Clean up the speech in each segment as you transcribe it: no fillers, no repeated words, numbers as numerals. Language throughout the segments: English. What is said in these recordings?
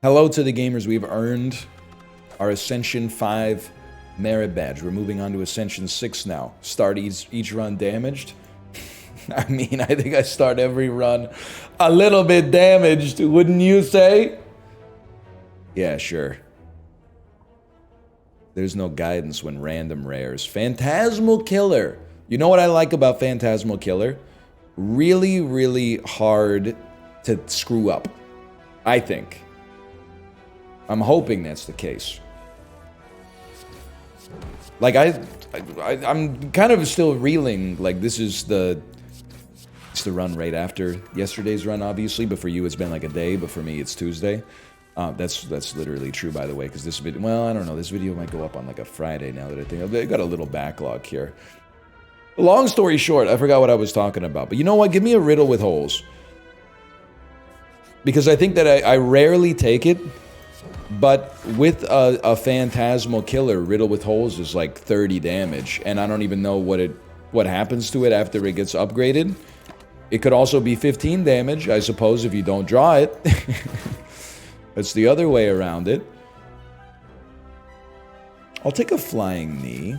Hello to the gamers. We've earned our Ascension 5 merit badge. We're moving on to Ascension 6 now. Start each run damaged. I mean, I think I start every run a little bit damaged, wouldn't you say? Yeah, sure. There's no guidance when random rares. Phantasmal Killer. You know what I like about Phantasmal Killer? Really, really hard to screw up, I think. I'm hoping that's the case. Like, I'm kind of still reeling. Like, this is it's the run right after yesterday's run, obviously. But for you, it's been like a day. But for me, it's Tuesday. That's literally true, by the way, because this video, well, I don't know. This video might go up on like a Friday now that I think. I've got a little backlog here. Long story short, I forgot what I was talking about. But you know what? Give me a riddle with holes. Because I think that I rarely take it. But with a Phantasmal Killer, Riddle with Holes is like 30 damage, and I don't even know what happens to it after it gets upgraded. It could also be 15 damage, I suppose, if you don't draw it. That's the other way around it. I'll take a Flying Knee.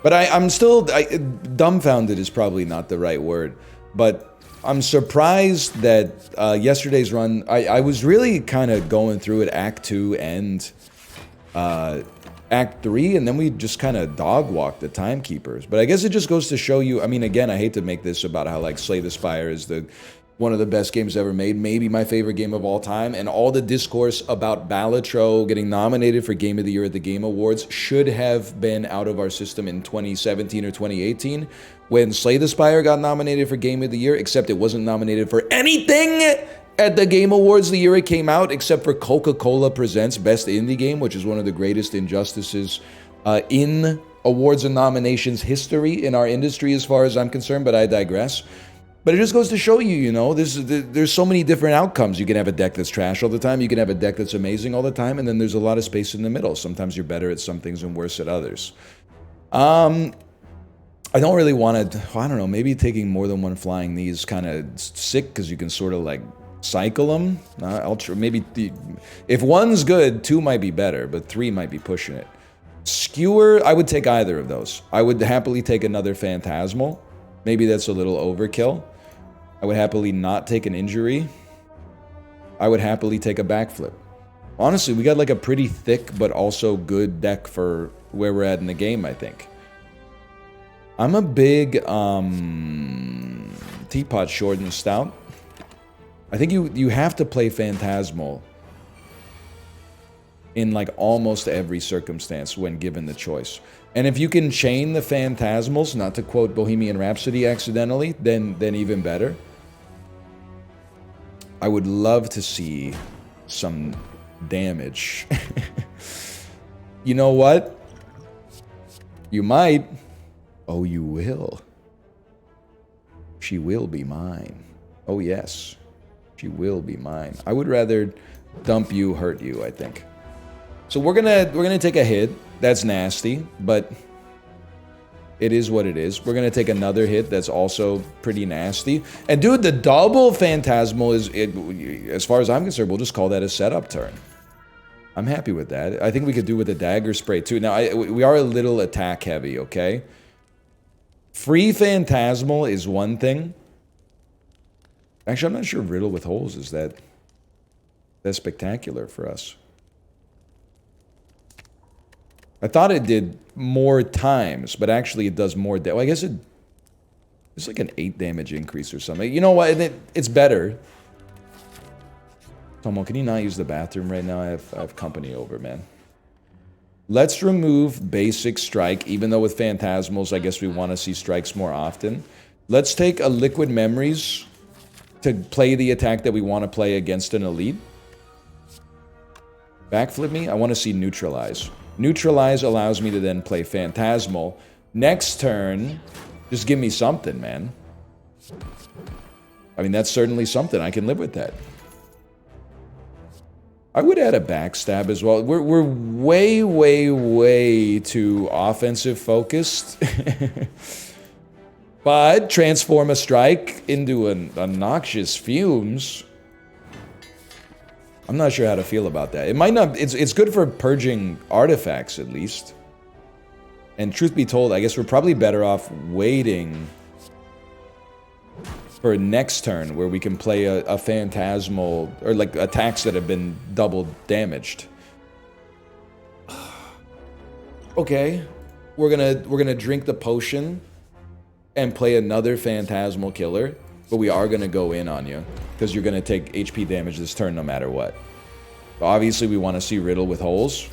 But I'm still... dumbfounded is probably not the right word, but... I'm surprised that yesterday's run, I was really kind of going through it Act 2 and Act 3, and then we just kind of dog-walked the Timekeepers. But I guess it just goes to show you, I mean, again, I hate to make this about how, like, Slay the Spire is one of the best games ever made, maybe my favorite game of all time, and all the discourse about Balatro getting nominated for Game of the Year at the Game Awards should have been out of our system in 2017 or 2018, when Slay the Spire got nominated for Game of the Year, except it wasn't nominated for anything at the Game Awards the year it came out, except for Coca-Cola Presents Best Indie Game, which is one of the greatest injustices in awards and nominations history in our industry as far as I'm concerned, but I digress. But it just goes to show you, you know, there's so many different outcomes. You can have a deck that's trash all the time. You can have a deck that's amazing all the time. And then there's a lot of space in the middle. Sometimes you're better at some things and worse at others. I don't really want to, I don't know, maybe taking more than one Flying Knee is kind of sick because you can sort of like cycle them. I'll try, maybe, if one's good, two might be better, but three might be pushing it. Skewer, I would take either of those. I would happily take another Phantasmal. Maybe that's a little overkill. I would happily not take an injury. I would happily take a backflip. Honestly, we got like a pretty thick but also good deck for where we're at in the game, I think. I'm a big teapot short and stout. I think you have to play Phantasmal in like almost every circumstance when given the choice. And if you can chain the Phantasmals, not to quote Bohemian Rhapsody accidentally, then even better. I would love to see some damage. You know what? You might. Oh, you will. She will be mine. Oh, yes. She will be mine. I would rather dump you, hurt you, I think. So we're gonna take a hit. That's nasty, but it is what it is. We're gonna take another hit that's also pretty nasty. And dude, the double Phantasmal is, as far as I'm concerned, we'll just call that a setup turn. I'm happy with that. I think we could do with the dagger spray too. Now, we are a little attack heavy, okay? Free Phantasmal is one thing. Actually, I'm not sure Riddle with Holes is that spectacular for us. I thought it did more times, but actually it does more. Well, I guess it's like an 8 damage increase or something. You know what? It's better. Tomo, can you not use the bathroom right now? I have company over, man. Let's remove basic strike, even though with Phantasmals, I guess we want to see strikes more often. Let's take a Liquid Memories to play the attack that we want to play against an elite. Backflip me? I want to see Neutralize. Neutralize allows me to then play Phantasmal. Next turn, just give me something, man. I mean, that's certainly something. I can live with that. I would add a backstab as well. We're way, way, way too offensive focused. But transform a strike into a noxious fumes. I'm not sure how to feel about that. It might not... It's good for purging artifacts, at least. And truth be told, I guess we're probably better off waiting for next turn, where we can play a phantasmal, or like attacks that have been double damaged. Okay, we're gonna drink the potion and play another phantasmal killer, but we are gonna go in on you because you're gonna take HP damage this turn no matter what. But obviously, we want to see Riddle with holes.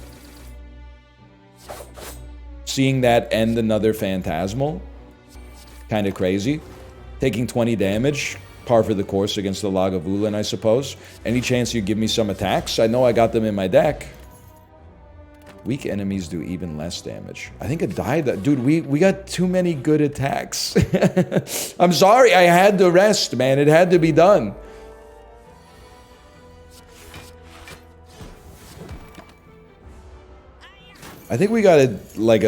Seeing that end another phantasmal, kind of crazy. Taking 20 damage, par for the course against the Log of Lulan, I suppose. Any chance you give me some attacks? I know I got them in my deck. Weak enemies do even less damage. I think it died. Dude, we got too many good attacks. I'm sorry, I had to rest, man. It had to be done. I think we got a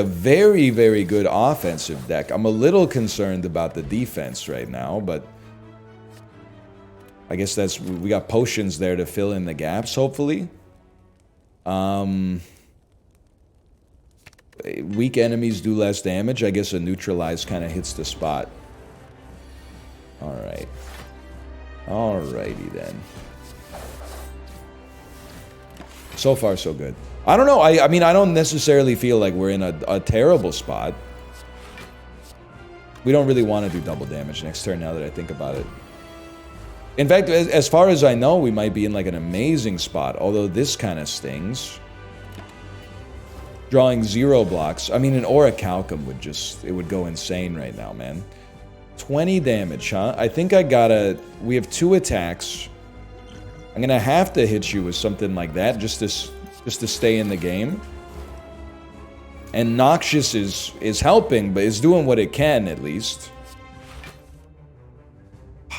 very, very good offensive deck. I'm a little concerned about the defense right now, but I guess we got potions there to fill in the gaps, hopefully. Weak enemies do less damage. I guess a neutralize kind of hits the spot. Alright. Alrighty then. So far, so good. I don't know. I mean, I don't necessarily feel like we're in a terrible spot. We don't really want to do double damage next turn now that I think about it. In fact, as far as I know, we might be in like an amazing spot. Although this kind of stings. Drawing 0 blocks. I mean, an Orichalcum would just... It would go insane right now, man. 20 damage, huh? I think I gotta... We have 2 attacks. I'm gonna have to hit you with something like that just to stay in the game. And Noxious is helping, but it's doing what it can, at least.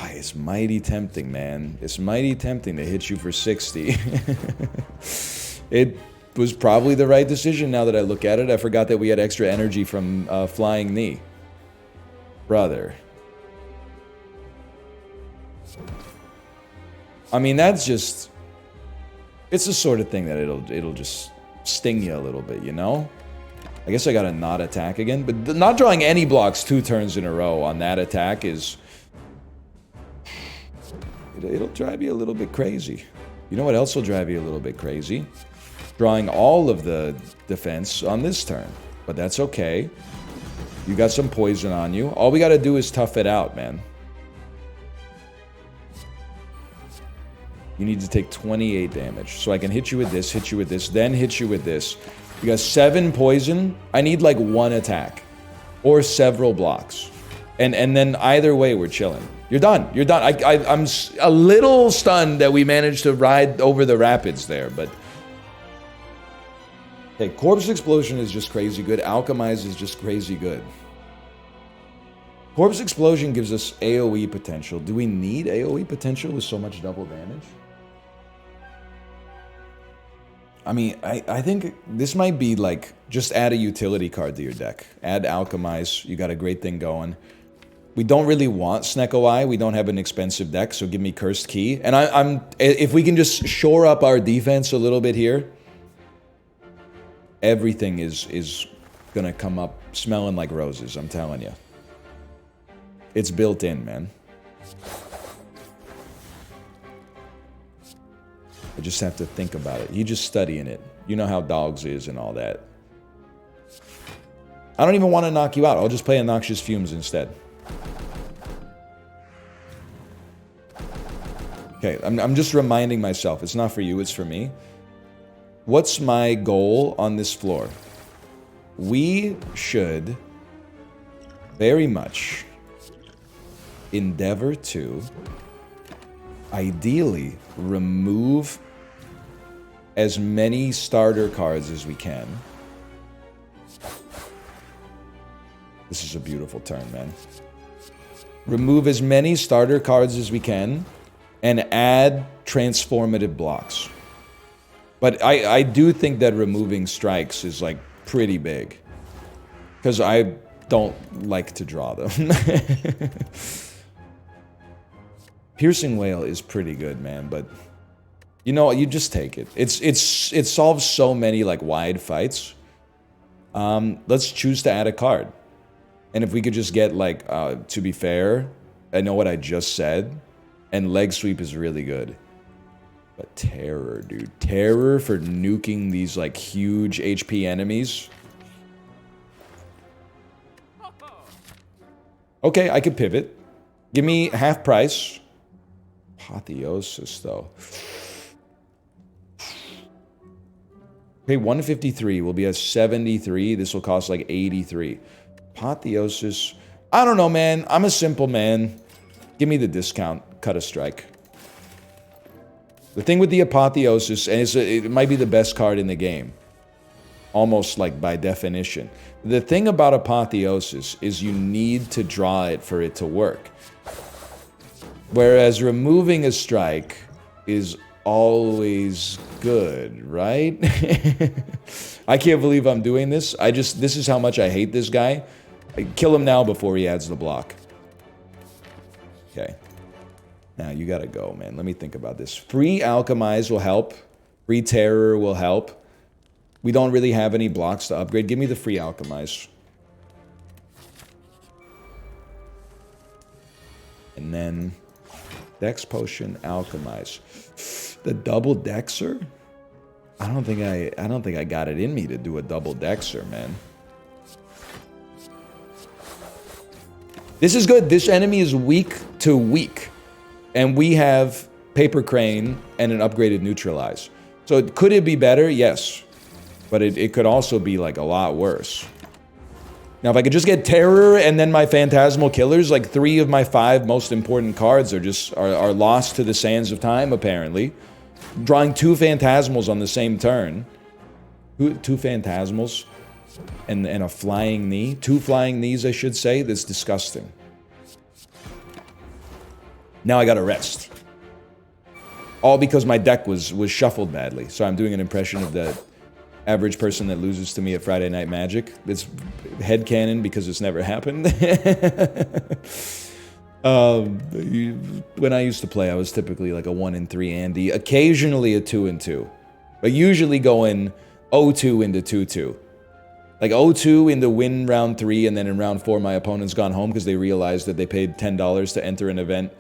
It's mighty tempting, man. It's mighty tempting to hit you for 60. It was probably the right decision now that I look at it. I forgot that we had extra energy from Flying Knee. Brother. I mean, that's just... It's the sort of thing that it'll just sting you a little bit, you know? I guess I gotta not attack again, but not drawing any blocks 2 turns in a row on that attack is... It'll drive you a little bit crazy. You know what else will drive you a little bit crazy? Drawing all of the defense on this turn. But that's okay. You got some poison on you. All we gotta do is tough it out, man. You need to take 28 damage. So I can hit you with this, then hit you with this. You got 7 poison. I need like 1 attack. Or several blocks. And then either way, we're chilling. You're done. You're done. I'm a little stunned that we managed to ride over the rapids there, but... Okay, Corpse Explosion is just crazy good. Alchemize is just crazy good. Corpse Explosion gives us AoE potential. Do we need AoE potential with so much double damage? I mean, I think this might be like, just add a utility card to your deck. Add Alchemize. You got a great thing going. We don't really want Snecko Eye. We don't have an expensive deck, so give me Cursed Key. And if we can just shore up our defense a little bit here, everything is gonna come up smelling like roses, I'm telling you. It's built in, man. I just have to think about it. You just studying it. You know how dogs is and all that. I don't even want to knock you out. I'll just play a Noxious Fumes instead. Okay, I'm just reminding myself. It's not for you, it's for me. What's my goal on this floor? We should very much endeavor to ideally remove as many starter cards as we can. This is a beautiful turn, man. Remove as many starter cards as we can and add transformative blocks. But I do think that removing strikes is like pretty big. Because I don't like to draw them. Piercing Whale is pretty good, man, but You know, you just take it. It solves so many like wide fights. Let's choose to add a card. And if we could just get like, to be fair, I know what I just said, and leg sweep is really good. But terror, dude. Terror for nuking these like huge HP enemies. Okay, I could pivot. Give me half price. Apotheosis, though. Okay, 153 will be at 73. This will cost like 83. Apotheosis. I don't know, man. I'm a simple man. Give me the discount. Cut a strike. The thing with the Apotheosis, and it might be the best card in the game. Almost like by definition. The thing about Apotheosis is you need to draw it for it to work. Whereas removing a strike is always good, right? I can't believe I'm doing this. This is how much I hate this guy. I kill him now before he adds the block. Okay. Now you gotta go, man. Let me think about this. Free Alchemize will help. Free Terror will help. We don't really have any blocks to upgrade. Give me the free Alchemize. And then Dex Potion, Alchemize. The double Dexer? I don't think I got it in me to do a double Dexer, man. This is good. This enemy is weak to weak. And we have Paper Crane and an upgraded Neutralize. So could it be better? Yes. But it could also be like a lot worse. Now, if I could just get Terror and then my Phantasmal Killers, like 3 of my 5 most important cards are lost to the sands of time, apparently. Drawing 2 Phantasmals on the same turn. 2 Phantasmals and a Flying Knee. 2 Flying Knees, I should say. That's disgusting. Now I gotta rest. All because my deck was shuffled badly. So I'm doing an impression of the average person that loses to me at Friday Night Magic. It's headcanon because it's never happened. When I used to play, I was typically like a 1-3 Andy, occasionally a 2-2, but usually going 0-2 into 2-2. Like 0-2 into win round 3, and then in round 4, my opponent's gone home because they realized that they paid $10 to enter an event,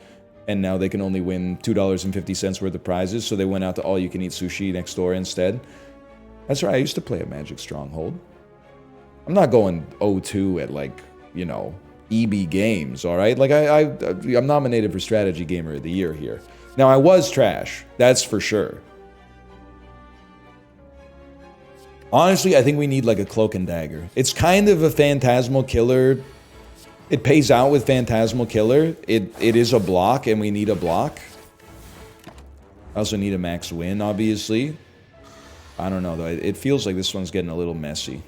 and now they can only win $2.50 worth of prizes, so they went out to all-you-can-eat sushi next door instead. That's right, I used to play a Magic Stronghold. I'm not going 0-2 at, like, you know, EB Games, alright? Like, I'm nominated for Strategy Gamer of the Year here. Now, I was trash. That's for sure. Honestly, I think we need, like, a Cloak and Dagger. It's kind of a Phantasmal Killer. It pays out with Phantasmal Killer. It is a block, and we need a block. I also need a max win, obviously. I don't know, though. It feels like this one's getting a little messy.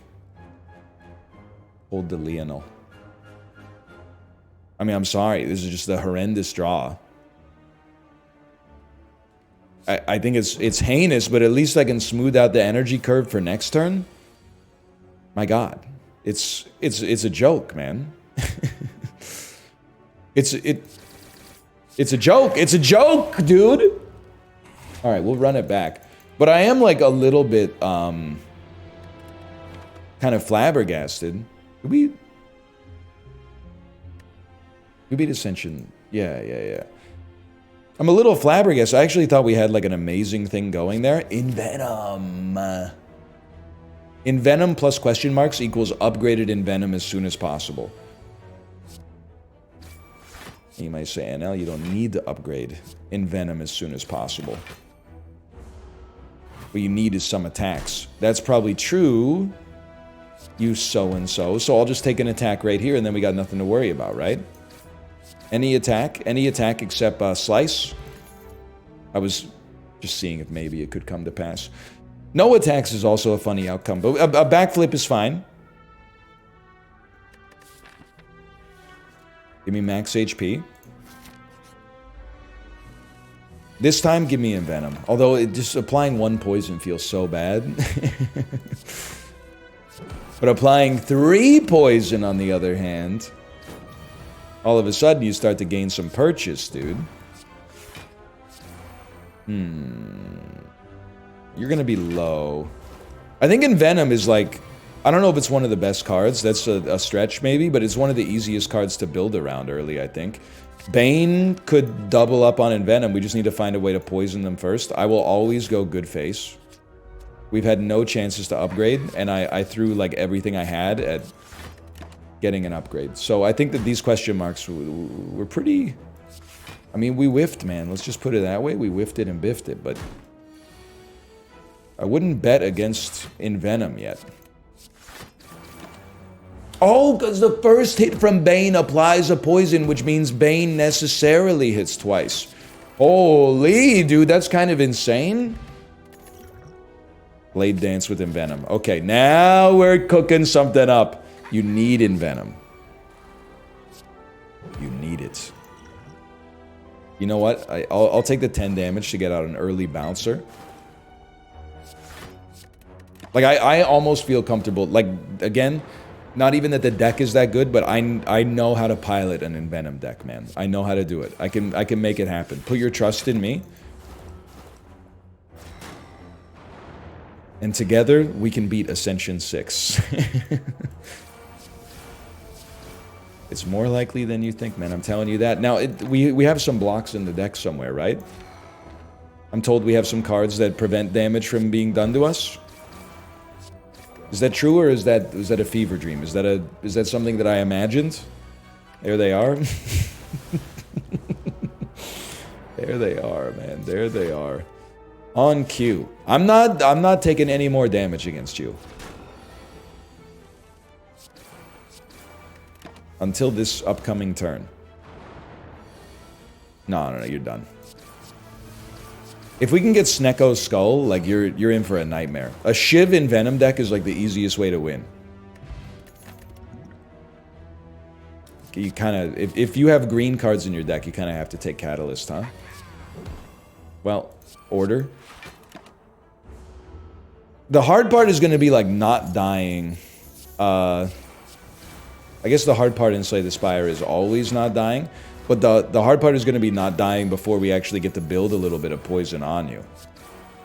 Hold the Lionel. I mean, I'm sorry. This is just a horrendous draw. I think it's heinous, but at least I can smooth out the energy curve for next turn. My God. It's a joke, man. It's a joke. It's a joke, dude. All right, we'll run it back. But I am like a little bit kind of flabbergasted. Did we beat Ascension? Yeah. I'm a little flabbergasted. I actually thought we had like an amazing thing going there. In Venom plus question marks equals upgraded in Venom as soon as possible. You might say, NL, you don't need to upgrade in Venom as soon as possible. What you need is some attacks. That's probably true. You so-and-so. So I'll just take an attack right here, and then we got nothing to worry about, right? Any attack except Slice. I was just seeing if maybe it could come to pass. No attacks is also a funny outcome, but a backflip is fine. Give me max HP. This time, give me Envenom. Although, just applying 1 poison feels so bad. But applying 3 poison, on the other hand, all of a sudden, you start to gain some purchase, dude. You're gonna be low. I think Envenom is like, I don't know if it's one of the best cards. That's a stretch maybe, but it's one of the easiest cards to build around early, I think. Bane could double up on Envenom. We just need to find a way to poison them first. I will always go good face. We've had no chances to upgrade, and I threw like everything I had at getting an upgrade. So I think that these question marks were pretty... I mean, we whiffed, man. Let's just put it that way. We whiffed it and biffed it, but... I wouldn't bet against Envenom yet. Oh, because the first hit from Bane applies a poison, which means Bane necessarily hits twice. Holy, dude, that's kind of insane. Blade Dance with Envenom. Okay, now we're cooking something up. You need Envenom. You need it. You know what? I'll take the 10 damage to get out an early bouncer. Like, I almost feel comfortable. Like, again, not even that the deck is that good, but I know how to pilot an Envenom deck, man. I know how to do it. I can make it happen. Put your trust in me. And together, we can beat Ascension 6. It's more likely than you think, man. I'm telling you that. Now, we have some blocks in the deck somewhere, right? I'm told we have some cards that prevent damage from being done to us. Is that true, or is that a fever dream? Is that something that I imagined? There they are. There they are, man. There they are. On cue. I'm not taking any more damage against you. Until this upcoming turn. No, you're done. If we can get Snecko's Skull, like, you're in for a nightmare. A Shiv Envenom deck is, like, the easiest way to win. You kind of... If you have green cards in your deck, you kind of have to take Catalyst, huh? Well, Order. The hard part is going to be, like, not dying. I guess the hard part in Slay the Spire is always not dying. But the hard part is going to be not dying before we actually get to build a little bit of poison on you.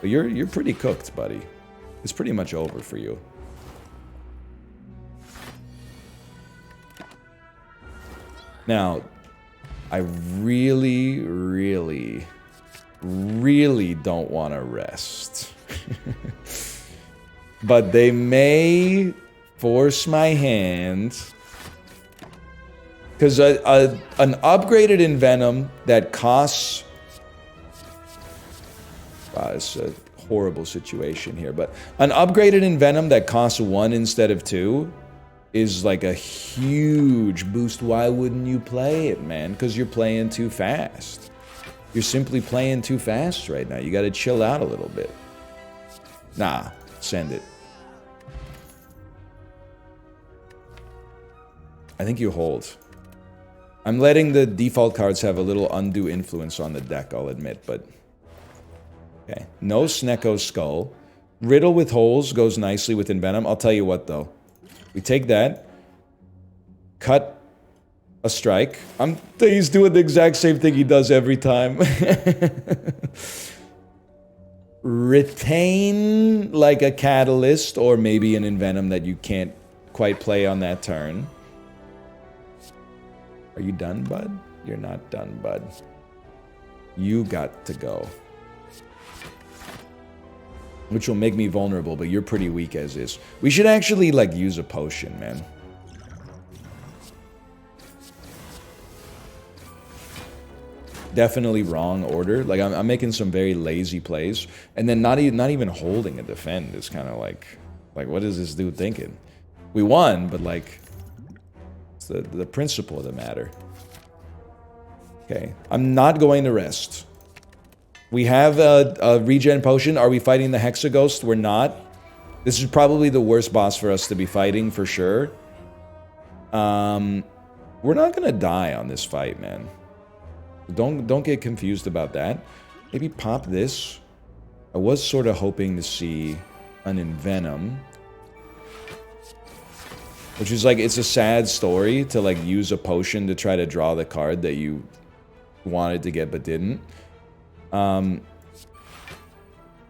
But you're pretty cooked, buddy. It's pretty much over for you. Now, I really, really, really don't want to rest. But they may force my hand... Because an upgraded Envenom that costs... it's a horrible situation here, but an upgraded Envenom that costs 1 instead of 2 is like a huge boost. Why wouldn't you play it, man? Because you're playing too fast. You're simply playing too fast right now. You got to chill out a little bit. Nah, send it. I think you hold. I'm letting the default cards have a little undue influence on the deck, I'll admit, but... Okay. No Snecko's Skull. Riddle with Holes goes nicely with Envenom. I'll tell you what, though. We take that. Cut a strike. He's doing the exact same thing he does every time. Retain, like a Catalyst, or maybe an Envenom that you can't quite play on that turn. Are you done, bud? You're not done, bud. You got to go. Which will make me vulnerable, but you're pretty weak as is. We should actually, like, use a potion, man. Definitely wrong order. Like, I'm making some very lazy plays. And then not even holding a defend is kind of like, what is this dude thinking? We won, but, like... The principle of the matter. Okay. I'm not going to rest. We have a regen potion. Are we fighting the Hexaghost? We're not. This is probably the worst boss for us to be fighting, for sure. We're not going to die on this fight, man. Don't get confused about that. Maybe pop this. I was sort of hoping to see an Envenom. Which is like, it's a sad story to like use a potion to try to draw the card that you wanted to get but didn't.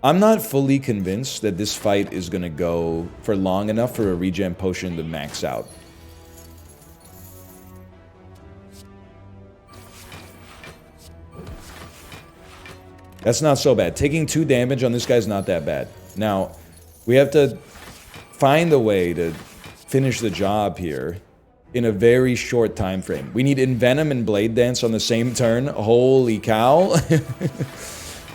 I'm not fully convinced that this fight is going to go for long enough for a regen potion to max out. That's not so bad. Taking 2 damage on this guy's not that bad. Now, we have to find a way to finish the job here in a very short time frame. We need Envenom and Blade Dance on the same turn. Holy cow.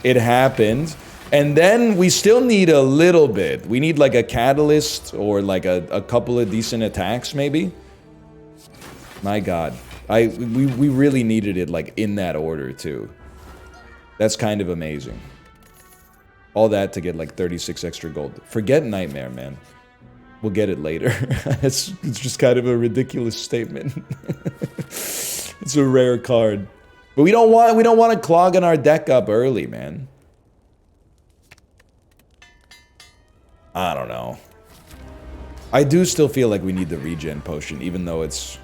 It happened. And then we still need a little bit. We need like a Catalyst or like a couple of decent attacks maybe. My god. We really needed it like in that order too. That's kind of amazing. All that to get like 36 extra gold. Forget Nightmare, man. We'll get it later. it's just kind of a ridiculous statement. It's a rare card. But we don't want to clog our deck up early, man. I don't know. I do still feel like we need the regen potion, even though it's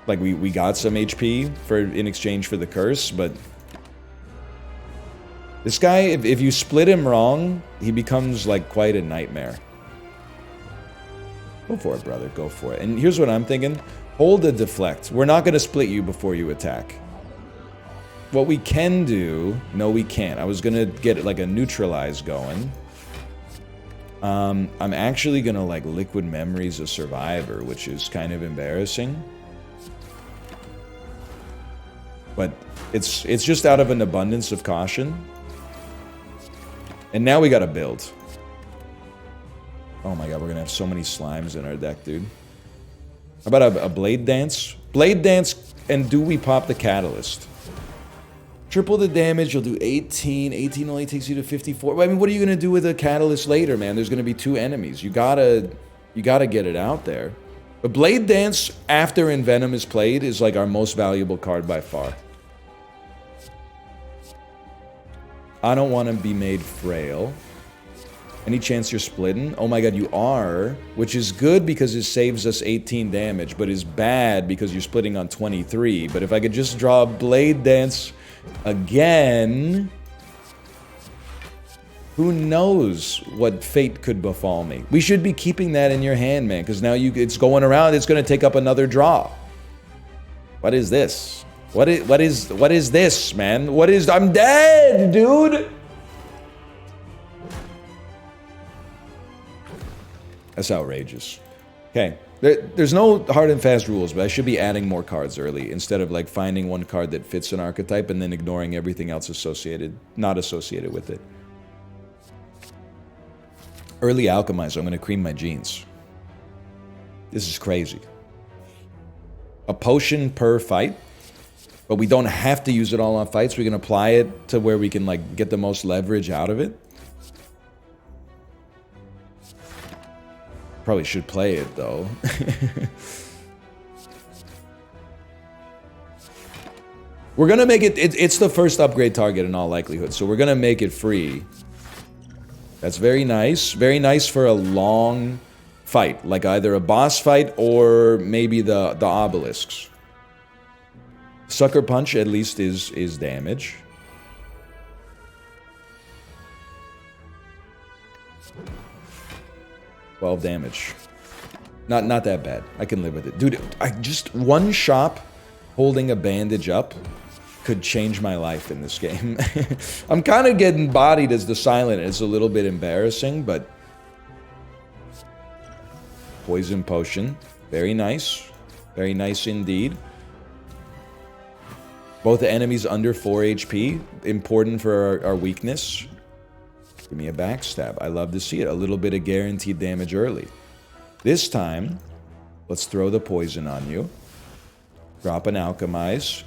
like we got some HP in exchange for the curse, but this guy, if you split him wrong, he becomes like quite a nightmare. Go for it, brother. Go for it. And here's what I'm thinking. Hold a deflect. We're not going to split you before you attack. What we can do... No, we can't. I was going to get like a neutralize going. I'm actually going to like Liquid Memories a Survivor, which is kind of embarrassing. But it's just out of an abundance of caution. And now we got to build. Oh my god, we're gonna have so many slimes in our deck, dude. How about a Blade Dance? Blade Dance, and do we pop the Catalyst? Triple the damage, you'll do 18. 18 only takes you to 54. I mean, what are you gonna do with a Catalyst later, man? There's gonna be 2 enemies. You gotta get it out there. But Blade Dance, after Envenom is played, is like our most valuable card by far. I don't want to be made frail. Any chance you're splitting? Oh my god, you are. Which is good because it saves us 18 damage, but is bad because you're splitting on 23. But if I could just draw a Blade Dance again... Who knows what fate could befall me? We should be keeping that in your hand, man, because now it's going around, it's going to take up another draw. What is this? What is this, man? I'm dead, dude! That's outrageous. Okay, there's no hard and fast rules, but I should be adding more cards early instead of like finding one card that fits an archetype and then ignoring everything else not associated with it. Early Alchemizer, I'm going to cream my jeans. This is crazy. A potion per fight, but we don't have to use it all on fights. We can apply it to where we can like get the most leverage out of it. Probably should play it, though. We're gonna make it's the first upgrade target in all likelihood, so we're gonna make it free. That's very nice. Very nice for a long fight, like either a boss fight or maybe the obelisks. Sucker Punch at least is damage. $12 damage. Not that bad. I can live with it. Dude, just one shop holding a bandage up could change my life in this game. I'm kind of getting bodied as the silent. It's a little bit embarrassing, but... Poison Potion. Very nice. Very nice indeed. Both the enemies under 4 HP. Important for our weakness. Give me a backstab. I love to see it. A little bit of guaranteed damage early. This time, let's throw the poison on you. Drop an Alchemize.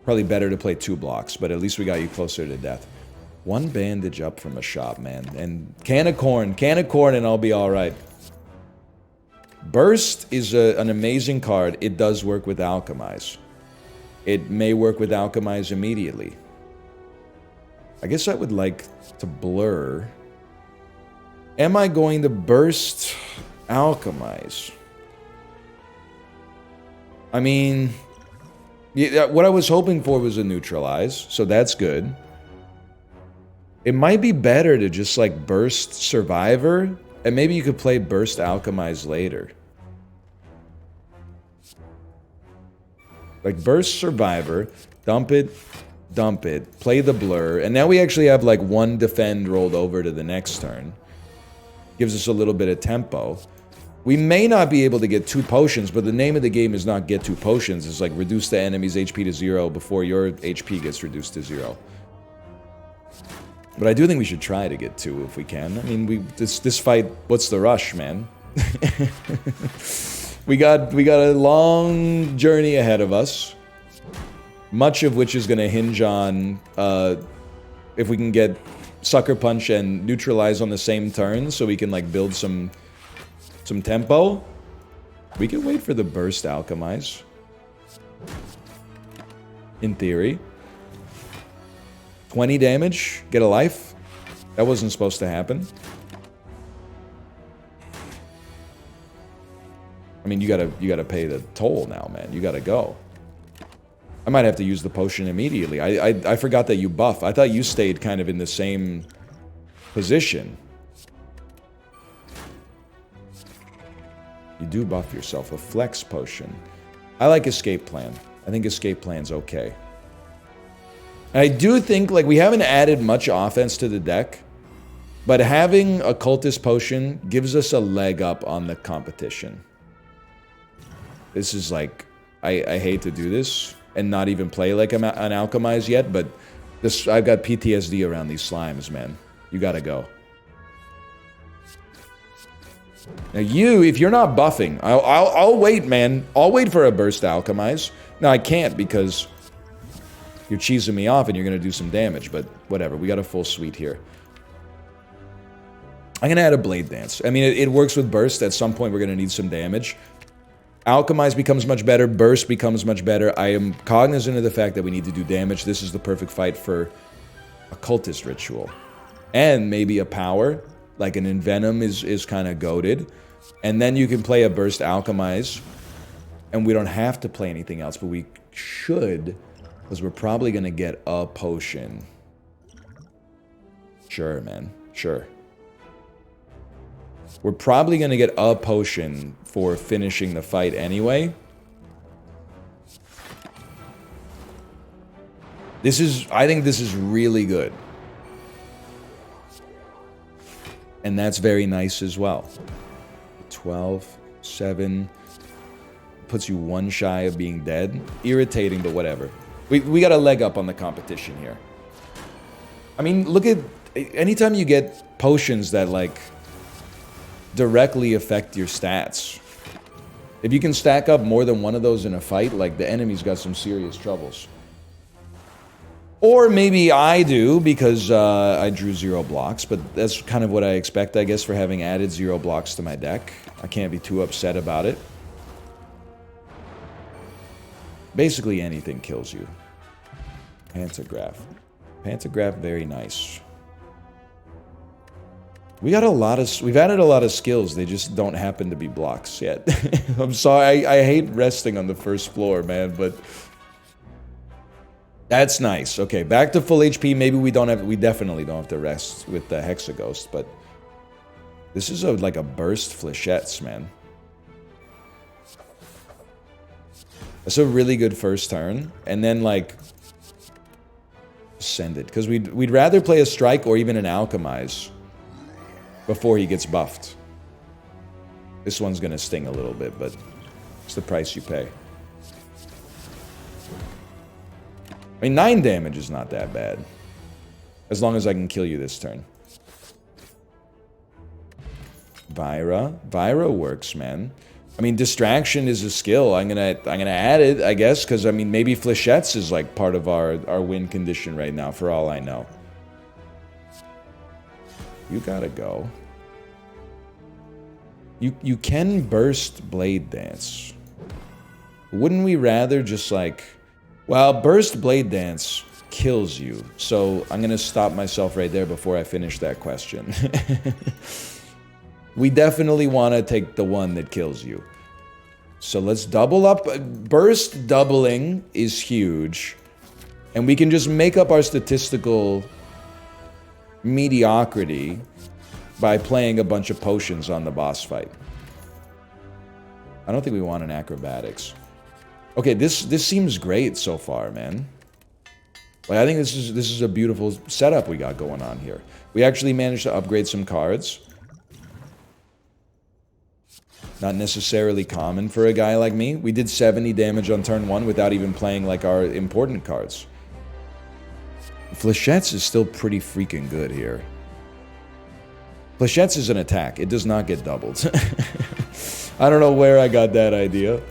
Probably better to play 2 blocks, but at least we got you closer to death. 1 bandage up from a shop, man. And can of corn and I'll be alright. Burst is an amazing card. It does work with Alchemize. It may work with Alchemize immediately. I guess I would like to blur. Am I going to burst Alchemize? I mean, Yeah, what I was hoping for was a neutralize, so that's good. It might be better to just like burst Survivor, and maybe you could play burst Alchemize later. Like burst Survivor, dump it, play the blur, and now we actually have like one defend rolled over to the next turn. Gives us a little bit of tempo. We may not be able to get 2 potions, but the name of the game is not get 2 potions. It's like reduce the enemy's HP to 0 before your HP gets reduced to 0. But I do think we should try to get 2 if we can. I mean, this fight, what's the rush, man? we got a long journey ahead of us. Much of which is going to hinge on if we can get Sucker Punch and Neutralize on the same turn so we can like build some tempo. We can wait for the burst Alchemize. In theory. 20 damage, get a life. That wasn't supposed to happen. I mean, you gotta pay the toll now, man. You gotta go. I might have to use the potion immediately. I forgot that you buff. I thought you stayed kind of in the same position. You do buff yourself. A flex potion. I like escape plan. I think escape plan's okay. I do think, like, we haven't added much offense to the deck, but having a cultist potion gives us a leg up on the competition. This is like, I hate to do this and not even play like an Alchemize yet, but this, I've got PTSD around these slimes, man. You gotta go. Now if you're not buffing, I'll wait, man. I'll wait for a burst Alchemize. No, I can't because you're cheesing me off and you're going to do some damage, but whatever. We got a full suite here. I'm going to add a Blade Dance. I mean, it works with burst. At some point, we're going to need some damage. Alchemize becomes much better. Burst becomes much better. I am cognizant of the fact that we need to do damage. This is the perfect fight for a cultist ritual. And maybe a power. Like an Envenom is kind of goated. And then you can play a burst Alchemize. And we don't have to play anything else, but we should, because we're probably going to get a potion. Sure, man. Sure. We're probably going to get a potion for finishing the fight anyway. I think this is really good. And that's very nice as well. 12, 7... puts you one shy of being dead. Irritating, but whatever. We got a leg up on the competition here. I mean, look at... anytime you get potions that, like, directly affect your stats. If you can stack up more than one of those in a fight, like, the enemy's got some serious troubles. Or maybe I do, because I drew 0 blocks, but that's kind of what I expect, I guess, for having added 0 blocks to my deck. I can't be too upset about it. Basically anything kills you. Pantograph. Pantograph, very nice. We've added a lot of skills, they just don't happen to be blocks yet. I'm sorry, I hate resting on the first floor, man, but... that's nice. Okay, back to full HP. Maybe we definitely don't have to rest with the Hexaghost, but... this is like a burst Flechettes, man. That's a really good first turn, and then, like, send it. Because we'd rather play a Strike or even an Alchemize before he gets buffed. This one's going to sting a little bit, but it's the price you pay. I mean, 9 damage is not that bad. As long as I can kill you this turn. Vira. Vira works, man. I mean, distraction is a skill. I'm gonna add it, I guess, because I mean, maybe Flechettes is like part of our win condition right now, for all I know. You gotta go. You can burst Blade Dance. Wouldn't we rather just like, well, burst Blade Dance kills you, so I'm gonna stop myself right there before I finish that question. We definitely want to take the one that kills you. So let's double up. Burst doubling is huge. And we can just make up our statistical mediocrity by playing a bunch of potions on the boss fight. I don't think we want an acrobatics. Okay, this seems great so far, man. Like, I think this is a beautiful setup we got going on here. We actually managed to upgrade some cards. Not necessarily common for a guy like me. We did 70 damage on turn 1 without even playing like our important cards. Fléchettes is still pretty freaking good here. Fléchettes is an attack. It does not get doubled. I don't know where I got that idea.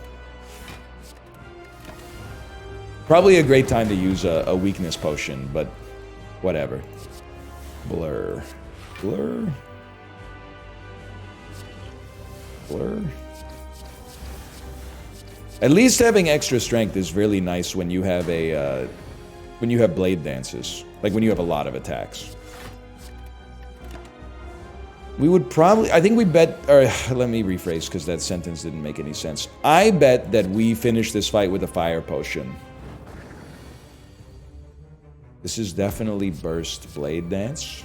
Probably a great time to use a weakness potion, but whatever. Blur. Blur. Blur. At least having extra strength is really nice when you have a when you have blade dances, like when you have a lot of attacks. We would probably, I think we bet, or let me rephrase because that sentence didn't make any sense. I bet that we finish this fight with a fire potion. This is definitely burst blade dance.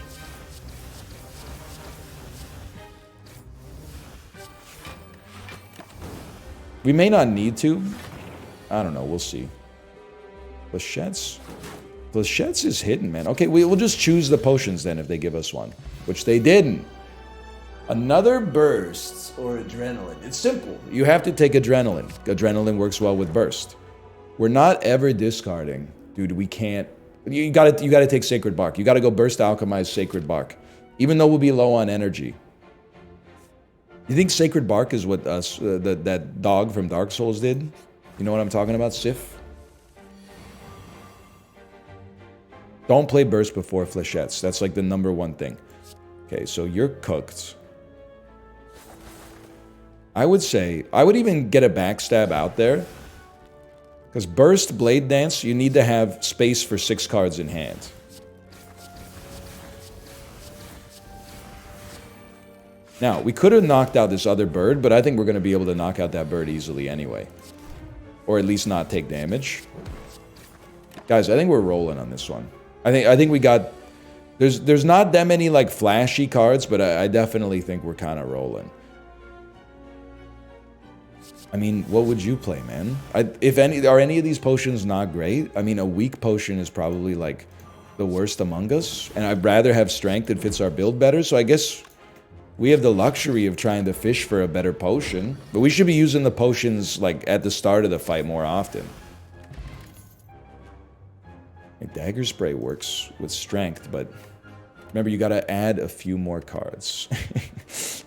We may not need to. I don't know. We'll see. Fléchettes? Fléchettes is hidden, man. Okay, we'll just choose the potions then if they give us one. Which they didn't. Another burst or adrenaline. It's simple. You have to take adrenaline. Adrenaline works well with burst. We're not ever discarding. Dude, we can't. You gotta take Sacred Bark. You gotta go burst alchemize Sacred Bark. Even though we'll be low on energy. You think Sacred Bark is what that dog from Dark Souls did? You know what I'm talking about, Sif? Don't play burst before Fléchettes. That's like the #1 thing. Okay, so you're cooked. I would say, I would even get a backstab out there. Because burst blade dance, you need to have space for 6 cards in hand. Now, we could have knocked out this other bird, but I think we're going to be able to knock out that bird easily anyway. Or at least not take damage. Guys, I think we're rolling on this one. I think we got... There's not that many, like, flashy cards, but I definitely think we're kind of rolling. I mean, what would you play, man? Are any of these potions not great? I mean, a weak potion is probably, like, the worst among us. And I'd rather have strength that fits our build better, so I guess... We have the luxury of trying to fish for a better potion. But we should be using the potions, like, at the start of the fight more often. Like, Dagger Spray works with strength, but... Remember, you gotta add a few more cards.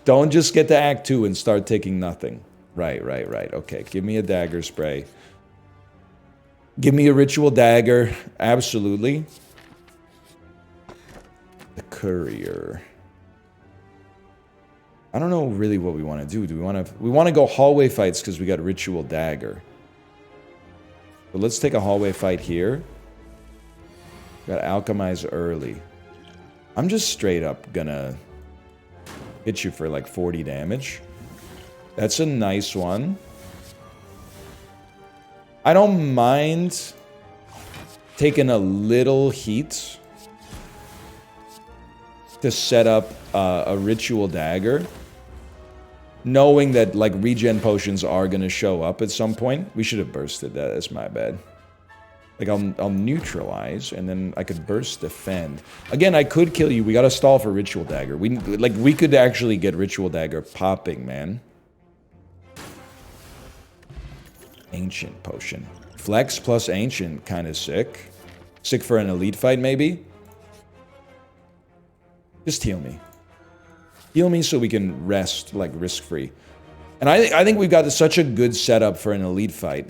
Don't just get to Act 2 and start taking nothing. Right. Okay, give me a Dagger Spray. Give me a Ritual Dagger. Absolutely. The Courier... I don't know really what we want to do. We want to go hallway fights because we got Ritual Dagger. But let's take a hallway fight here. Got Alchemize early. I'm just straight up gonna hit you for like 40 damage. That's a nice one. I don't mind taking a little heat to set up a Ritual Dagger. Knowing that, like, regen potions are going to show up at some point. We should have bursted that. That's my bad. Like, I'll neutralize, and then I could burst defend. Again, I could kill you. We got to stall for Ritual Dagger. We could actually get Ritual Dagger popping, man. Ancient Potion. Flex plus Ancient, kind of sick. Sick for an elite fight, maybe? Just heal me. Heal me so we can rest, like, risk-free. And I think we've got such a good setup for an elite fight.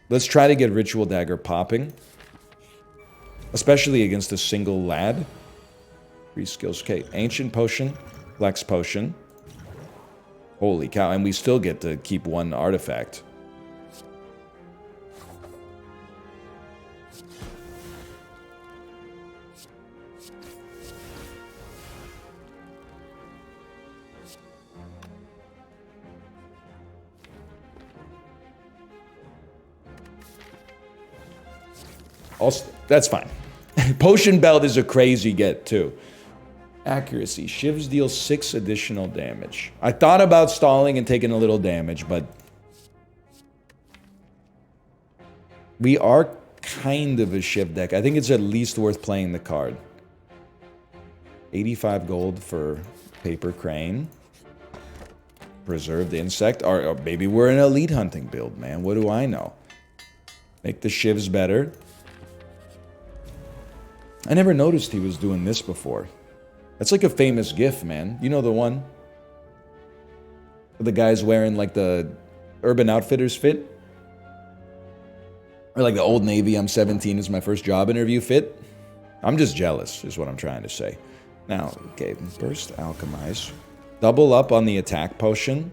Let's try to get Ritual Dagger popping. Especially against a single lad. 3 skills. Okay, Ancient Potion. Flex Potion. Holy cow, and we still get to keep 1 artifact. Also, that's fine. Potion Belt is a crazy get, too. Accuracy. Shivs deal 6 additional damage. I thought about stalling and taking a little damage, but... we are kind of a Shiv deck. I think it's at least worth playing the card. 85 gold for Paper Crane. Preserved Insect. Or maybe we're an elite hunting build, man. What do I know? Make the Shivs better. I never noticed he was doing this before. That's like a famous GIF, man. You know the one? The guy's wearing like the Urban Outfitters fit? Or like the Old Navy, I'm 17 is my first job interview fit? I'm just jealous, is what I'm trying to say. Now, okay, Burst Alchemize. Double up on the attack potion.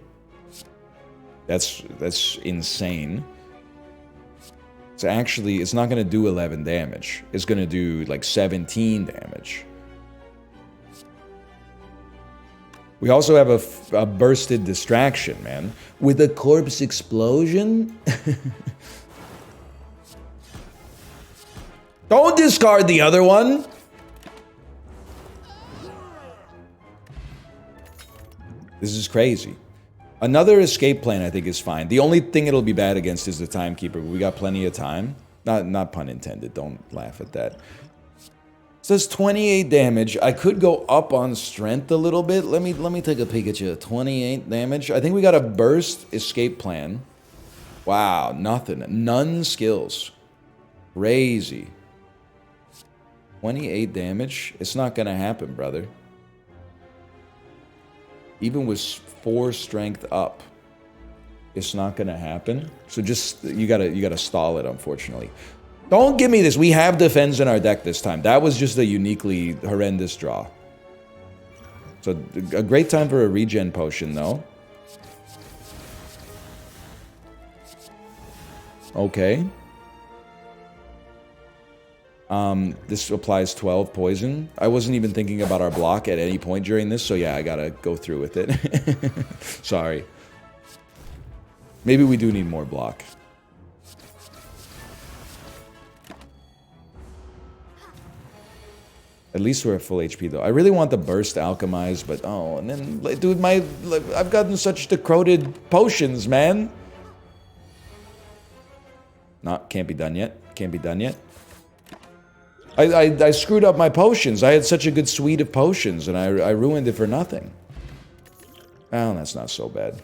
That's insane. It's actually, it's not going to do 11 damage. It's going to do like 17 damage. We also have a bursted distraction, man. With a corpse explosion? Don't discard the other one! This is crazy. Another escape plan, I think, is fine. The only thing it'll be bad against is the Timekeeper, but we got plenty of time. Not pun intended. Don't laugh at that. Says 28 damage. I could go up on strength a little bit. Let me take a peek at you. 28 damage. I think we got a burst escape plan. Wow, nothing. None skills. Crazy. 28 damage. It's not gonna happen, brother. Even with 4 strength up, it's not gonna happen. So just you gotta stall it, unfortunately. Don't give me this. We have defense in our deck this time. That was just a uniquely horrendous draw. So a great time for a regen potion, though. Okay. This applies 12 poison. I wasn't even thinking about our block at any point during this, so yeah, I gotta go through with it. Sorry. Maybe we do need more block. At least we're at full HP, though. I really want the Burst Alchemize, but... oh, and then... dude, I've gotten such decroded potions, man! Can't be done yet. Can't be done yet. I screwed up my potions. I had such a good suite of potions, and I ruined it for nothing. Well, that's not so bad.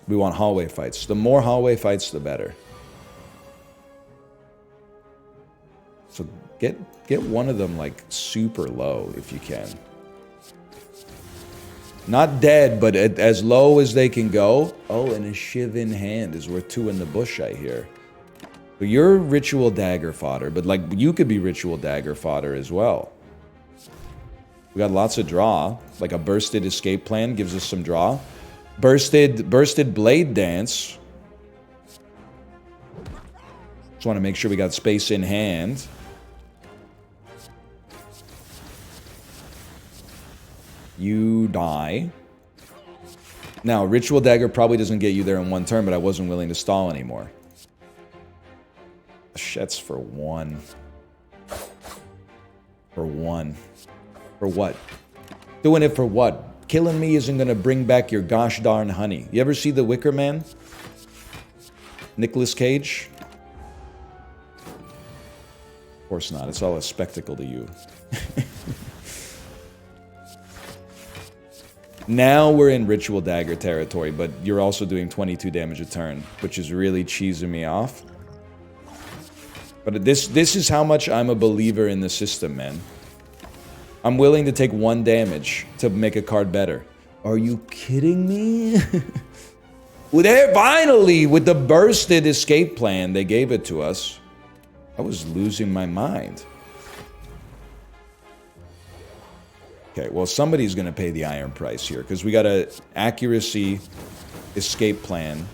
We want hallway fights. The more hallway fights, the better. So get one of them, like, super low, if you can. Not dead, but as low as they can go. Oh, and a Shiv in hand is worth 2 in the bush, I hear. So you're Ritual Dagger fodder, but, like, you could be Ritual Dagger fodder as well. We got lots of draw. Like a Bursted Escape Plan gives us some draw. Bursted Blade Dance. Just want to make sure we got space in hand. You die. Now, Ritual Dagger probably doesn't get you there in 1 turn, but I wasn't willing to stall anymore. That's for 1. For 1. For what? Doing it for what? Killing me isn't gonna bring back your gosh darn honey. You ever see The Wicker Man? Nicolas Cage? Of course not. It's all a spectacle to you. Now we're in Ritual Dagger territory, but you're also doing 22 damage a turn, which is really cheesing me off. But this is how much I'm a believer in the system, man. I'm willing to take 1 damage to make a card better. Are you kidding me? Well, there, finally, with the Bursted Escape Plan, they gave it to us. I was losing my mind. Okay, well, somebody's going to pay the iron price here, because we got a Accuracy Escape Plan.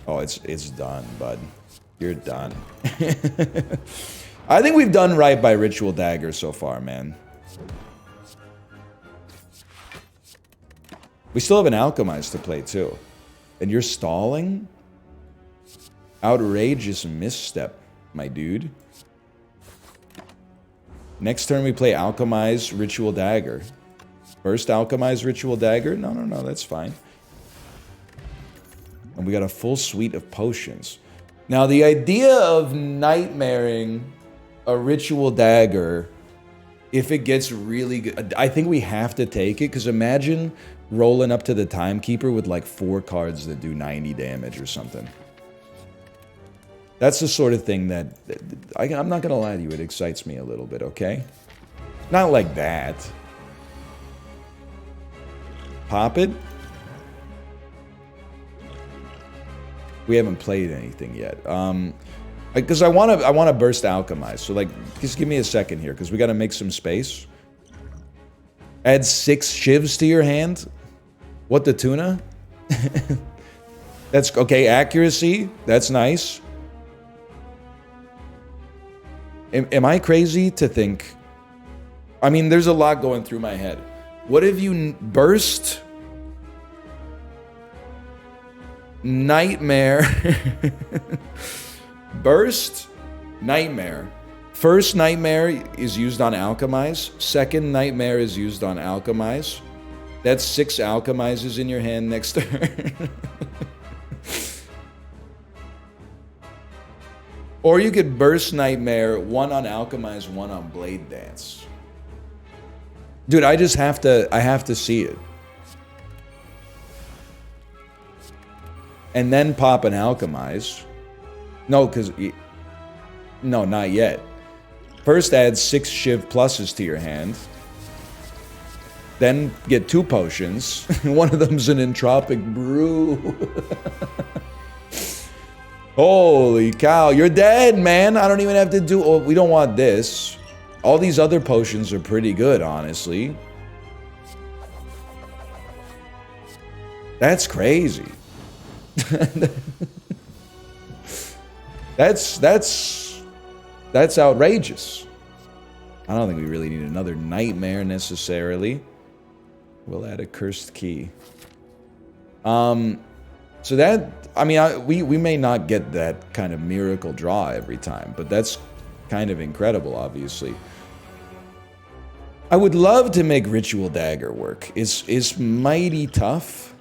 Oh, it's done, bud. You're done. I think we've done right by Ritual Dagger so far, man. We still have an Alchemize to play, too. And you're stalling? Outrageous misstep, my dude. Next turn we play Alchemize Ritual Dagger. First Alchemize Ritual Dagger? No, that's fine. And we got a full suite of potions. Now the idea of nightmaring a Ritual Dagger, if it gets really good, I think we have to take it, because imagine rolling up to the Timekeeper with like 4 cards that do 90 damage or something. That's the sort of thing that, I'm not going to lie to you, it excites me a little bit, okay? Not like that. Pop it. We haven't played anything yet. Because I want to burst Alchemize. So like, just give me a second here, because we got to make some space. Add 6 shivs to your hand. What the tuna? That's okay. Accuracy. That's nice. Am I crazy to think? I mean, there's a lot going through my head. What if you burst Nightmare? Burst Nightmare. First Nightmare is used on Alchemize. Second Nightmare is used on Alchemize. That's 6 Alchemizes in your hand next turn. Or you could burst Nightmare, 1 on Alchemize, 1 on Blade Dance. Dude, I have to see it. And then pop an Alchemize. No, no, not yet. First add 6 Shiv pluses to your hand. Then get 2 potions. One of them's an Entropic Brew. Holy cow, you're dead, man. I don't even have to do... Oh, we don't want this. All these other potions are pretty good, honestly. That's crazy. That's outrageous. I don't think we really need another Nightmare necessarily. We'll add a Cursed Key. So that, I mean, we may not get that kind of miracle draw every time, but that's kind of incredible, obviously. I would love to make Ritual Dagger work. It's mighty tough.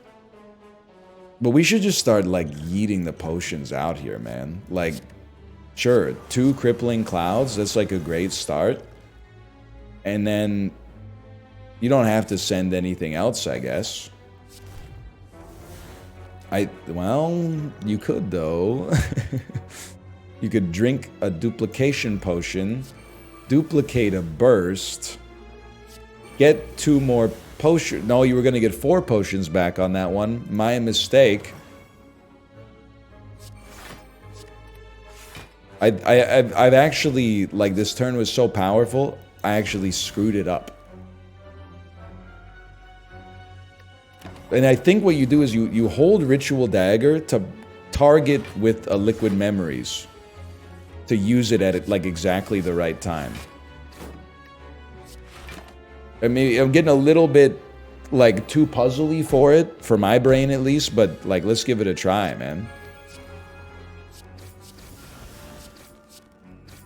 But we should just start, like, yeeting the potions out here, man. Like, sure, 2 Crippling Clouds, that's like a great start. And then you don't have to send anything else, I guess. Well, you could, though. You could drink a duplication potion, duplicate a burst, get 2 more potions. No, you were going to get 4 potions back on that one. My mistake. I've actually, like, this turn was so powerful, I actually screwed it up. And I think what you do is you hold Ritual Dagger to target with a Liquid Memories to use it at like exactly the right time. I mean, I'm getting a little bit like too puzzly for it, for my brain at least, but like let's give it a try, man.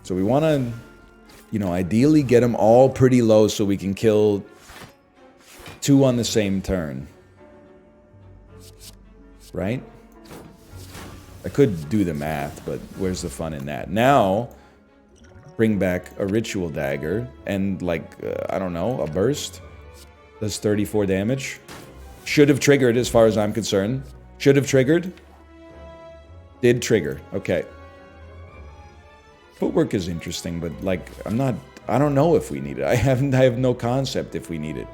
So we want to, you know, ideally get them all pretty low so we can kill 2 on the same turn. Right? I could do the math, but where's the fun in that? Now, bring back a Ritual Dagger and, like, I don't know, a burst. Does 34 damage. Should have triggered as far as I'm concerned. Should have triggered. Did trigger. Okay. Footwork is interesting, but, like, I don't know if we need it. I have no concept if we need it.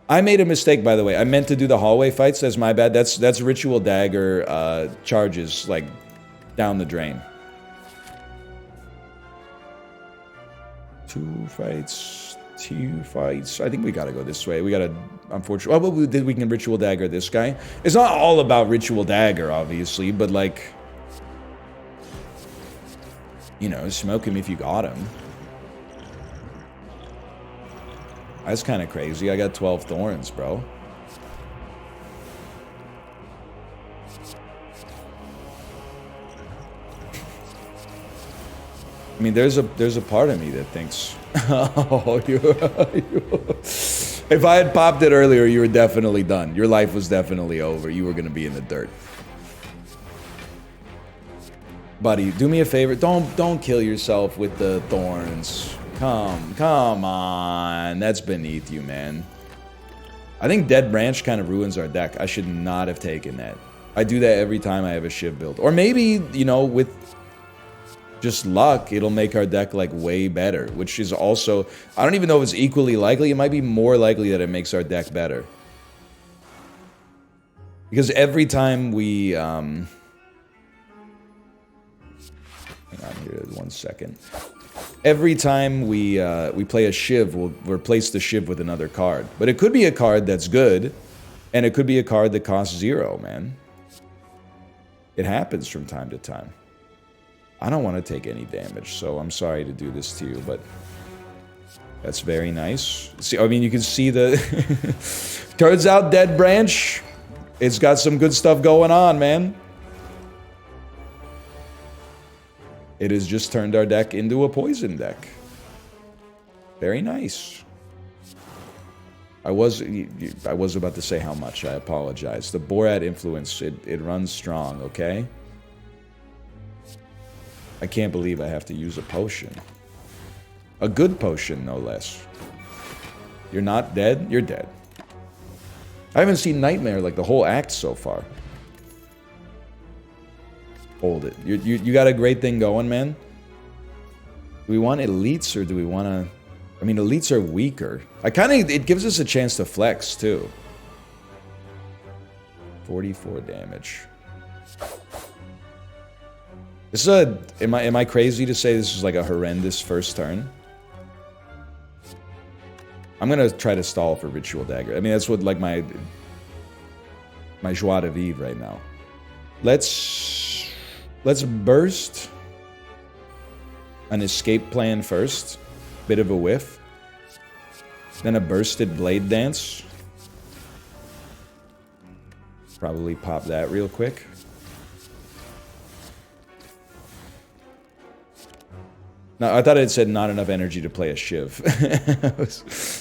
I made a mistake, by the way. I meant to do the hallway fights. That's my bad. That's Ritual Dagger charges, like, down the drain. 2 fights. 2 fights. I think we gotta go this way. We gotta, unfortunately... Oh, but we can Ritual Dagger this guy. It's not all about Ritual Dagger, obviously, but, like... You know, smoke him if you got him. That's kind of crazy. I got 12 thorns, bro. mean, there's a part of me that thinks, oh, if I had popped it earlier, you were definitely done. Your life was definitely over. You were gonna be in the dirt. Buddy, do me a favor. Don't kill yourself with the thorns. Come on. That's beneath you, man. I think Dead Branch kind of ruins our deck. I should not have taken that. I do that every time I have a Shiv build. Or maybe, you know, with just luck, it'll make our deck, like, way better. Which is also... I don't even know if it's equally likely. It might be more likely that it makes our deck better. Because every time we... hang on here 1 second. Every time we play a Shiv, we'll replace the Shiv with another card. But it could be a card that's good, and it could be a card that costs 0, man. It happens from time to time. I don't want to take any damage, so I'm sorry to do this to you, but that's very nice. See, I mean, you can see the... Turns out Dead Branch, it's got some good stuff going on, man. It has just turned our deck into a poison deck. Very nice. I was about to say how much. I apologize. The Borat influence, it runs strong, okay? I can't believe I have to use a potion. A good potion, no less. You're not dead? You're dead. I haven't seen Nightmare like the whole act so far. Hold it. You got a great thing going, man. Do we want elites or do we want to... I mean, elites are weaker. It gives us a chance to flex, too. 44 damage. This is am I crazy to say this is like a horrendous first turn? I'm gonna try to stall for Ritual Dagger. I mean, that's what, like, my joie de vivre right now. Let's burst an escape plan first. Bit of a whiff. Then a bursted Blade Dance. Probably pop that real quick. Now, I thought it said not enough energy to play a Shiv.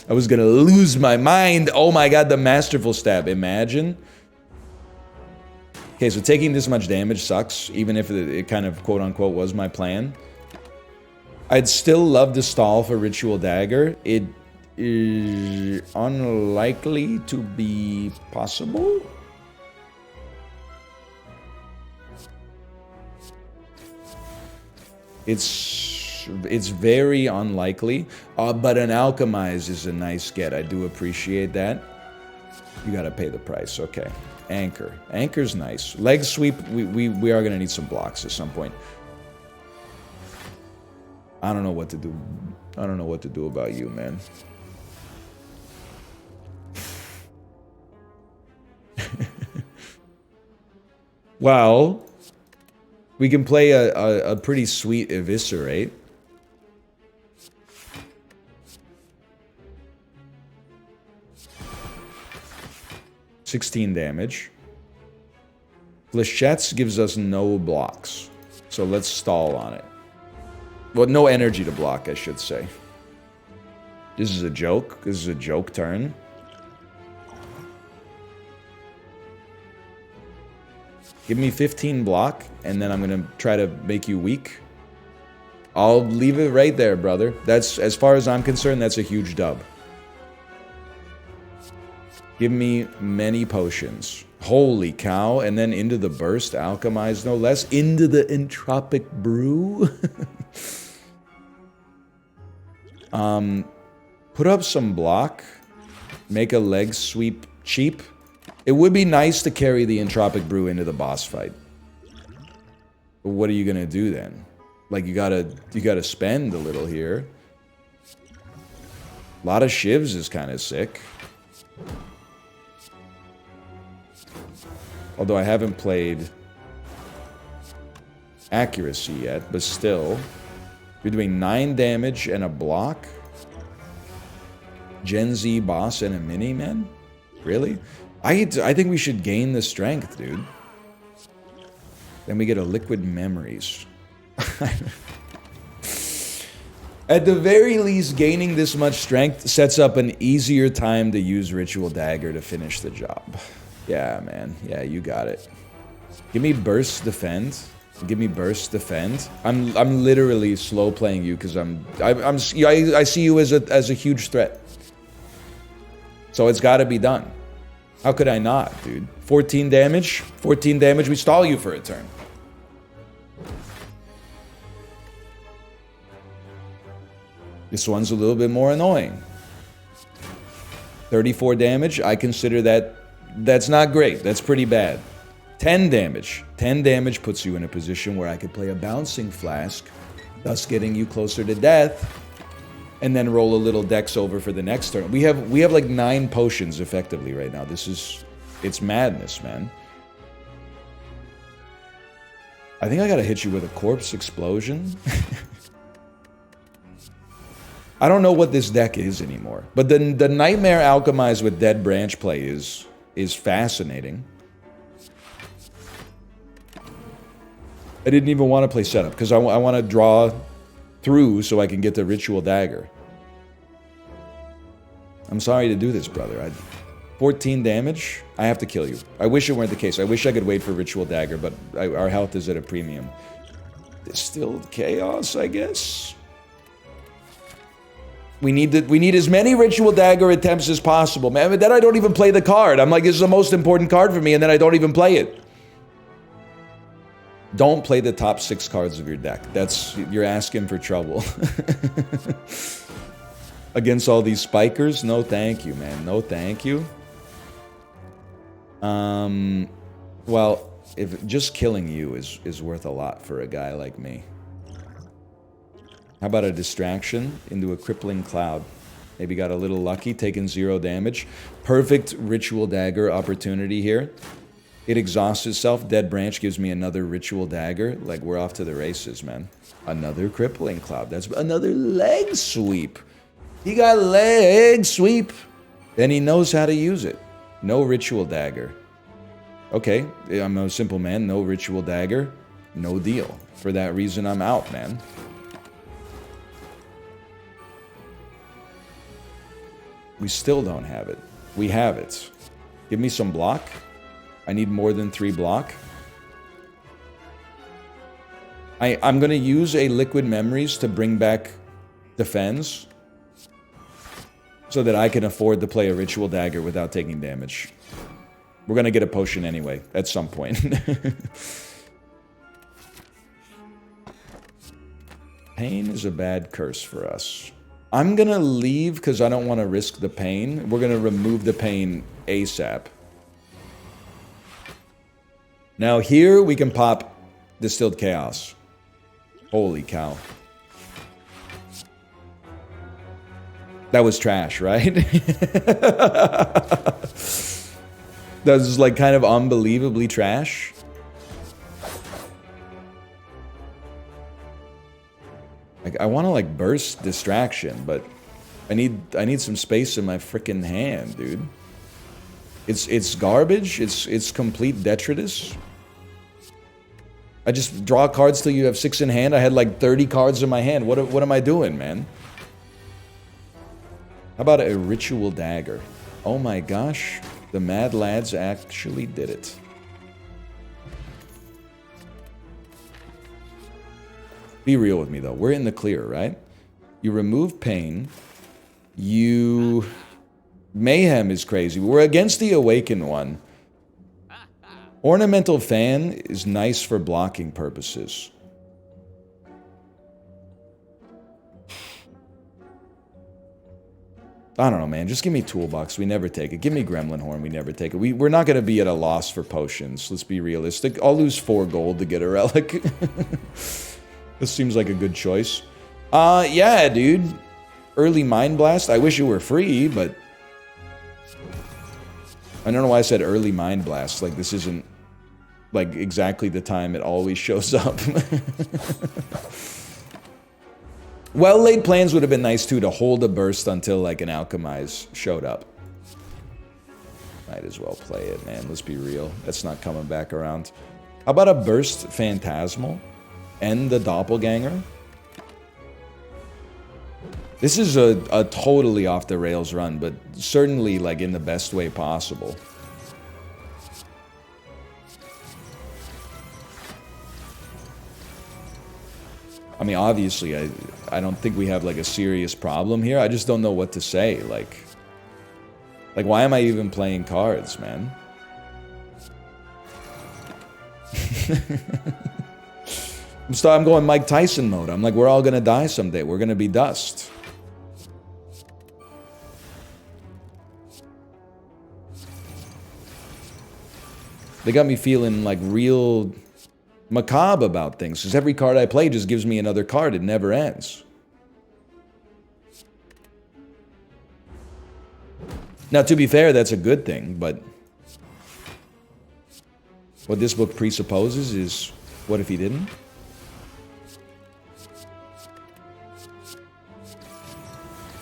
I was gonna lose my mind. Oh my god, the Masterful Stab. Imagine. Okay, so taking this much damage sucks, even if it kind of quote-unquote was my plan. I'd still love to stall for Ritual Dagger. It is unlikely to be possible. It's very unlikely, but an Alchemize is a nice get. I do appreciate that. You gotta pay the price, okay. Anchor. Anchor's nice. Leg Sweep, we are gonna need some blocks at some point. I don't know what to do. I don't know what to do about you, man. Well, we can play a pretty sweet Eviscerate. $16 damage. Flechette's gives us no blocks, so let's stall on it. Well, no energy to block, I should say. This is a joke. This is a joke turn. Give me 15 block, and then I'm gonna try to make you weak. I'll leave it right there, brother. That's, as far as I'm concerned, that's a huge dub. Give me many potions. Holy cow. And then into the burst, alchemize no less. Into the entropic brew. Put up some block. Make a leg sweep cheap. It would be nice to carry the entropic brew into the boss fight. But what are you gonna do then? Like, you gotta spend a little here. A lot of shivs is kind of sick. Although I haven't played accuracy yet, but still. You're doing 9 damage and a block? Gen Z boss and a mini-man? Really? I think we should gain the strength, dude. Then we get a liquid memories. At the very least, gaining this much strength sets up an easier time to use Ritual Dagger to finish the job. Yeah, man. Yeah, you got it. Give me Burst Defend. Give me Burst Defend. I'm literally slow playing you because I see you as a huge threat. So it's got to be done. How could I not, dude? 14 damage. 14 damage. We stall you for a turn. This one's a little bit more annoying. 34 damage. I consider that's not great. That's pretty bad. 10 damage. 10 damage puts you in a position where I could play a Bouncing Flask, thus getting you closer to death, and then roll a little dex over for the next turn. We have like 9 potions effectively right now. It's madness, man. I think I gotta hit you with a Corpse Explosion. I don't know what this deck is anymore. But the Nightmare Alchemize with Dead Branch play is fascinating. I didn't even want to play setup because I want to draw through so I can get the Ritual Dagger. I'm sorry to do this, brother. 14 damage? I have to kill you. I wish it weren't the case. I wish I could wait for Ritual Dagger, but our health is at a premium. Distilled Chaos, I guess? We need as many Ritual Dagger attempts as possible, man. But then I don't even play the card. I'm like, this is the most important card for me, and then I don't even play it. Don't play the top 6 cards of your deck. You're asking for trouble. Against all these spikers? No thank you, man. No thank you. Well, if just killing you is worth a lot for a guy like me. How about a distraction into a crippling cloud? Maybe got a little lucky, taking 0 damage. Perfect Ritual Dagger opportunity here. It exhausts itself. Dead Branch gives me another Ritual Dagger. Like, we're off to the races, man. Another crippling cloud. That's another leg sweep. He got leg sweep. And he knows how to use it. No Ritual Dagger. Okay, I'm a simple man. No Ritual Dagger. No deal. For that reason, I'm out, man. We still don't have it. We have it. Give me some block. I need more than 3 block. I'm going to use a Liquid Memories to bring back Defense so that I can afford to play a Ritual Dagger without taking damage. We're going to get a potion anyway, at some point. Pain is a bad curse for us. I'm going to leave because I don't want to risk the pain. We're going to remove the pain ASAP. Now here we can pop Distilled Chaos. Holy cow. That was trash, right? That was like kind of unbelievably trash. Like, I want to like burst distraction, but I need some space in my freaking hand, dude. It's garbage. It's complete detritus. I just draw cards till you have 6 in hand. I had like 30 cards in my hand. What am I doing, man? How about a Ritual Dagger? Oh my gosh, the Mad Lads actually did it. Be real with me though. We're in the clear, right? You remove pain. You... Mayhem is crazy. We're against the Awakened one. Ornamental Fan is nice for blocking purposes. I don't know, man. Just give me Toolbox. We never take it. Give me Gremlin Horn. We never take it. We're not going to be at a loss for potions. Let's be realistic. I'll lose 4 gold to get a relic. This seems like a good choice. Yeah, dude. Early Mind Blast. I wish it were free, but... I don't know why I said early Mind Blast. Like, this isn't, like, exactly the time it always shows up. Well-laid plans would have been nice, too, to hold a burst until, like, an Alchemize showed up. Might as well play it, man. Let's be real. That's not coming back around. How about a Burst Phantasmal? And the Doppelganger? This is a totally off the rails run, but certainly like in the best way possible. I mean, obviously, I don't think we have like a serious problem here. I just don't know what to say. Like why am I even playing cards, man? I'm going Mike Tyson mode. I'm like, we're all gonna die someday. We're gonna be dust. They got me feeling like real macabre about things, because every card I play just gives me another card. It never ends. Now, to be fair, that's a good thing, but what this book presupposes is, what if he didn't?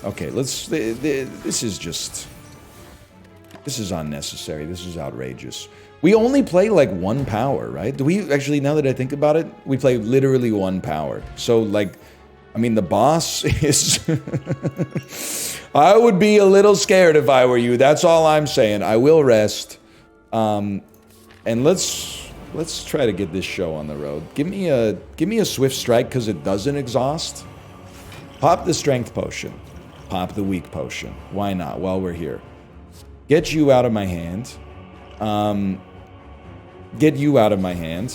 Okay, let's... This is unnecessary. This is outrageous. We only play like one power, right? Do we actually, now that I think about it, we play literally one power. So like, I mean, the boss is... I would be a little scared if I were you. That's all I'm saying. I will rest. And let's try to get this show on the road. Give me a swift strike because it doesn't exhaust. Pop the strength potion. Pop the weak potion. Why not? While we're here. Get you out of my hand. Get you out of my hand.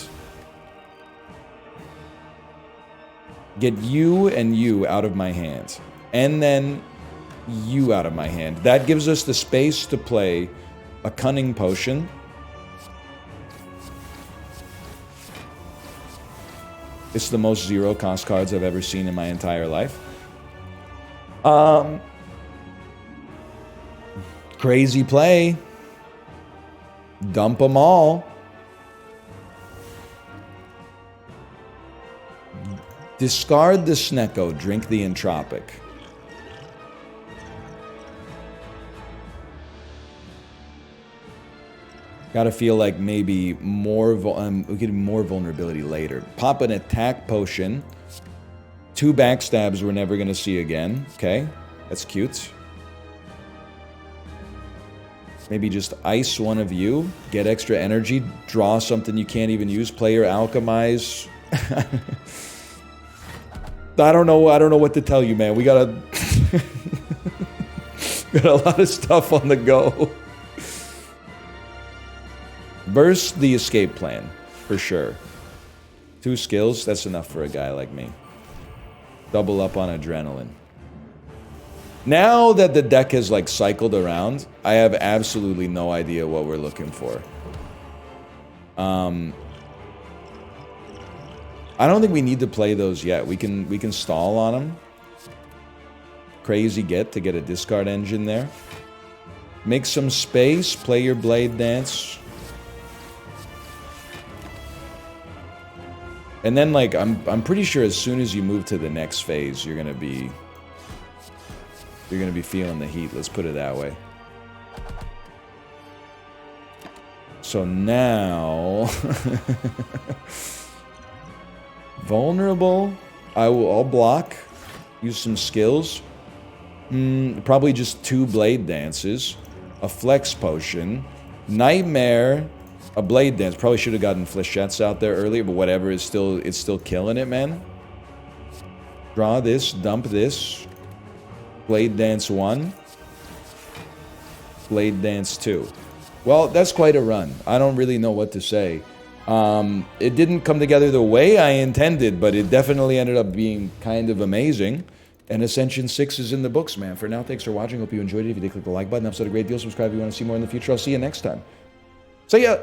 Get you and you out of my hand. And then you out of my hand. That gives us the space to play a cunning potion. It's the most zero cost cards I've ever seen in my entire life. Crazy play. Dump them all. Discard the Snecko, drink the Entropic. Gotta feel like maybe more we get more vulnerability later. Pop an attack potion. 2 backstabs we're never gonna see again. Okay, that's cute. Maybe just ice one of you. Get extra energy. Draw something you can't even use. Player alchemize. I don't know what to tell you, man. We got a lot of stuff on the go. Burst the escape plan, for sure. 2 skills, that's enough for a guy like me. Double up on adrenaline. Now that the deck has like cycled around, I have absolutely no idea what we're looking for. I don't think we need to play those yet. We can stall on them. Crazy get to get a discard engine there. Make some space, play your Blade Dance. And then like I'm pretty sure as soon as you move to the next phase, you're gonna be feeling the heat, let's put it that way. So now vulnerable. I'll block. Use some skills. Probably just 2 Blade Dances. A Flex Potion. Nightmare. A Blade Dance. Probably should have gotten Flechettes out there earlier, but whatever. It's still killing it, man. Draw this. Dump this. Blade Dance 1. Blade Dance 2. Well, that's quite a run. I don't really know what to say. It didn't come together the way I intended, but it definitely ended up being kind of amazing. And Ascension 6 is in the books, man. For now, thanks for watching. Hope you enjoyed it. If you did, click the like button. Episode a great deal. Subscribe if you want to see more in the future. I'll see you next time. See ya!